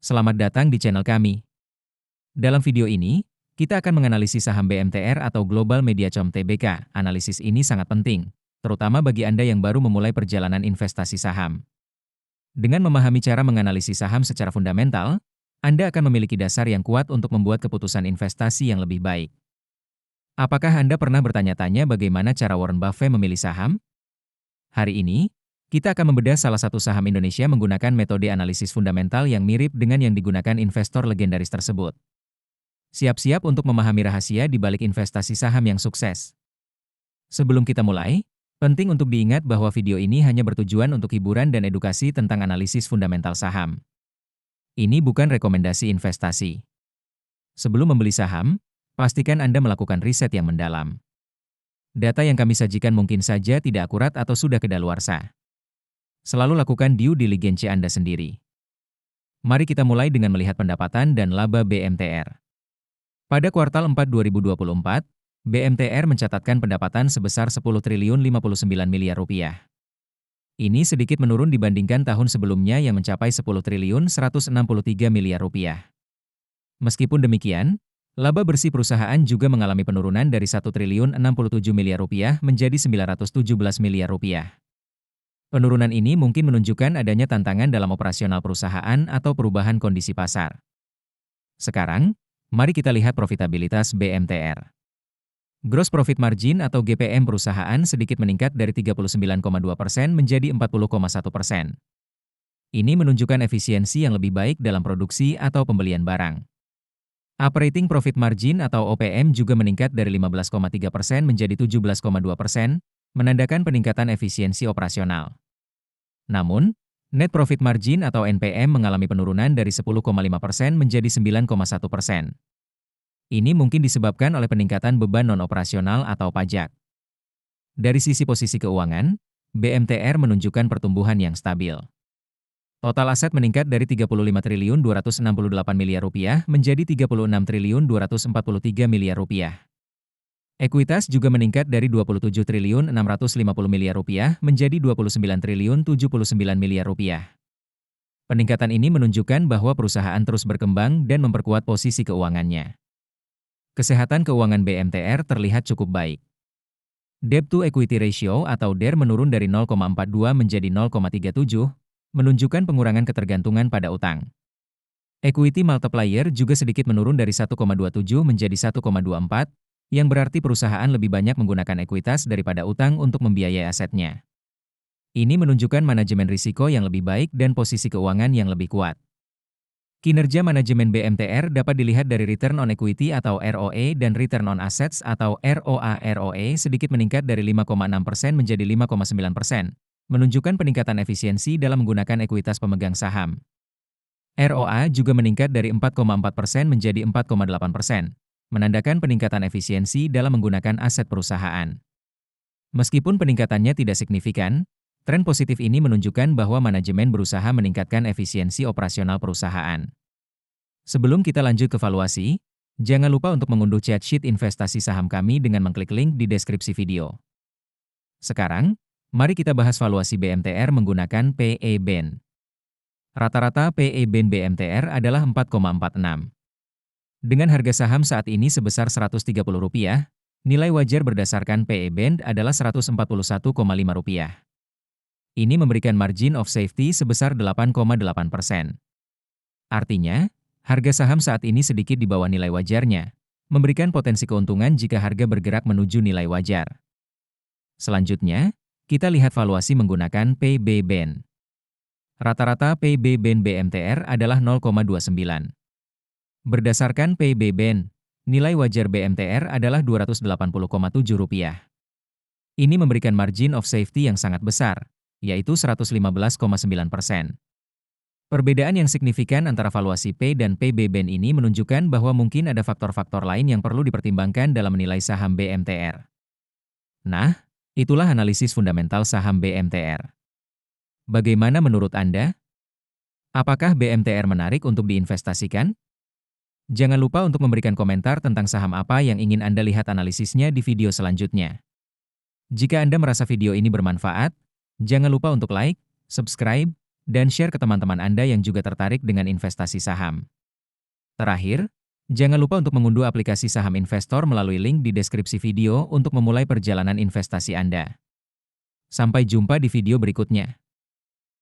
Selamat datang di channel kami. Dalam video ini, kita akan menganalisis saham BMTR atau Global Mediacom Tbk. Analisis ini sangat penting, terutama bagi Anda yang baru memulai perjalanan investasi saham. Dengan memahami cara menganalisis saham secara fundamental, Anda akan memiliki dasar yang kuat untuk membuat keputusan investasi yang lebih baik. Apakah Anda pernah bertanya-tanya bagaimana cara Warren Buffett memilih saham? Hari ini, kita akan membedah salah satu saham Indonesia menggunakan metode analisis fundamental yang mirip dengan yang digunakan investor legendaris tersebut. Siap-siap untuk memahami rahasia di balik investasi saham yang sukses. Sebelum kita mulai, penting untuk diingat bahwa video ini hanya bertujuan untuk hiburan dan edukasi tentang analisis fundamental saham. Ini bukan rekomendasi investasi. Sebelum membeli saham, pastikan Anda melakukan riset yang mendalam. Data yang kami sajikan mungkin saja tidak akurat atau sudah kedaluarsa. Selalu lakukan due diligence Anda sendiri. Mari kita mulai dengan melihat pendapatan dan laba BMTR. Pada kuartal 4 2024, BMTR mencatatkan pendapatan sebesar 10 triliun 59 miliar rupiah. Ini sedikit menurun dibandingkan tahun sebelumnya yang mencapai 10 triliun 163 miliar rupiah. Meskipun demikian, laba bersih perusahaan juga mengalami penurunan dari 1 triliun 67 miliar rupiah menjadi 917 miliar rupiah. Penurunan ini mungkin menunjukkan adanya tantangan dalam operasional perusahaan atau perubahan kondisi pasar. Sekarang, mari kita lihat profitabilitas BMTR. Gross Profit Margin atau GPM perusahaan sedikit meningkat dari 39,2% menjadi 40,1%. Ini menunjukkan efisiensi yang lebih baik dalam produksi atau pembelian barang. Operating Profit Margin atau OPM juga meningkat dari 15,3% menjadi 17,2%, menandakan peningkatan efisiensi operasional. Namun, Net Profit Margin atau NPM mengalami penurunan dari 10,5% menjadi 9,1%. Ini mungkin disebabkan oleh peningkatan beban non-operasional atau pajak. Dari sisi posisi keuangan, BMTR menunjukkan pertumbuhan yang stabil. Total aset meningkat dari 35 triliun 268 miliar rupiah menjadi 36 triliun 243 miliar rupiah. Ekuitas juga meningkat dari 27 triliun 650 miliar rupiah menjadi 29 triliun 79 miliar rupiah. Peningkatan ini menunjukkan bahwa perusahaan terus berkembang dan memperkuat posisi keuangannya. Kesehatan keuangan BMTR terlihat cukup baik. Debt to Equity Ratio atau DER menurun dari 0,42 menjadi 0,37, menunjukkan pengurangan ketergantungan pada utang. Equity Multiplier juga sedikit menurun dari 1,27 menjadi 1,24, yang berarti perusahaan lebih banyak menggunakan ekuitas daripada utang untuk membiayai asetnya. Ini menunjukkan manajemen risiko yang lebih baik dan posisi keuangan yang lebih kuat. Kinerja manajemen BMTR dapat dilihat dari Return on Equity atau ROE dan Return on Assets atau ROA/ROE sedikit meningkat dari 5,6% menjadi 5,9%, menunjukkan peningkatan efisiensi dalam menggunakan ekuitas pemegang saham. ROA juga meningkat dari 4,4% menjadi 4,8%. Menandakan peningkatan efisiensi dalam menggunakan aset perusahaan. Meskipun peningkatannya tidak signifikan, tren positif ini menunjukkan bahwa manajemen berusaha meningkatkan efisiensi operasional perusahaan. Sebelum kita lanjut ke valuasi, jangan lupa untuk mengunduh chat sheet investasi saham kami dengan mengklik link di deskripsi video. Sekarang, mari kita bahas valuasi BMTR menggunakan PE/BEN. Rata-rata PE/BEN BMTR adalah 4,46. Dengan harga saham saat ini sebesar Rp130, nilai wajar berdasarkan PE/BEN adalah Rp141,5. Ini memberikan margin of safety sebesar 8,8%. Artinya, harga saham saat ini sedikit di bawah nilai wajarnya, memberikan potensi keuntungan jika harga bergerak menuju nilai wajar. Selanjutnya, kita lihat valuasi menggunakan PB/BEN. Rata-rata PB/BEN BMTR adalah 0,29. Berdasarkan PB/BEN, nilai wajar BMTR adalah Rp280,7. Ini memberikan margin of safety yang sangat besar, yaitu 115,9%. Perbedaan yang signifikan antara valuasi P dan PB/BEN ini menunjukkan bahwa mungkin ada faktor-faktor lain yang perlu dipertimbangkan dalam menilai saham BMTR. Nah, itulah analisis fundamental saham BMTR. Bagaimana menurut Anda? Apakah BMTR menarik untuk diinvestasikan? Jangan lupa untuk memberikan komentar tentang saham apa yang ingin Anda lihat analisisnya di video selanjutnya. Jika Anda merasa video ini bermanfaat, jangan lupa untuk like, subscribe, dan share ke teman-teman Anda yang juga tertarik dengan investasi saham. Terakhir, jangan lupa untuk mengunduh aplikasi saham investor melalui link di deskripsi video untuk memulai perjalanan investasi Anda. Sampai jumpa di video berikutnya.